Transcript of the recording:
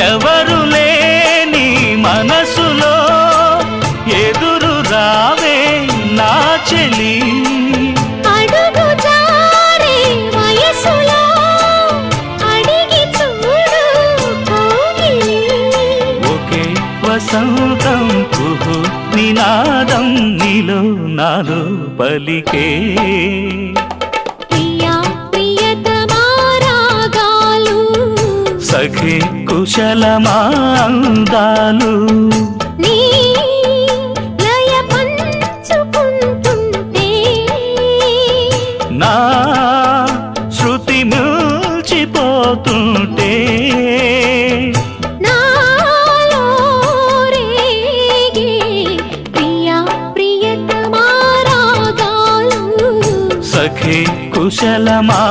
ఎవరు లేని మనసులో ఎదురు రావే నా చెలి, అడుగు జారే వయసులో అడిగి చూడు కౌగిలి. ఒకే వసంతం కుహు నినాదం నీలో నాలో పలికే. ప్రియా ప్రియతమా రాగాలు, సఖి కుశలమా అందాలు, నీ లయ పంచుకుంటుంటే నా శృతి మిల్చిపోతుంటే నాలో రేగే ప్రియా ప్రియతమా రాగాలు. సఖి కుశలమా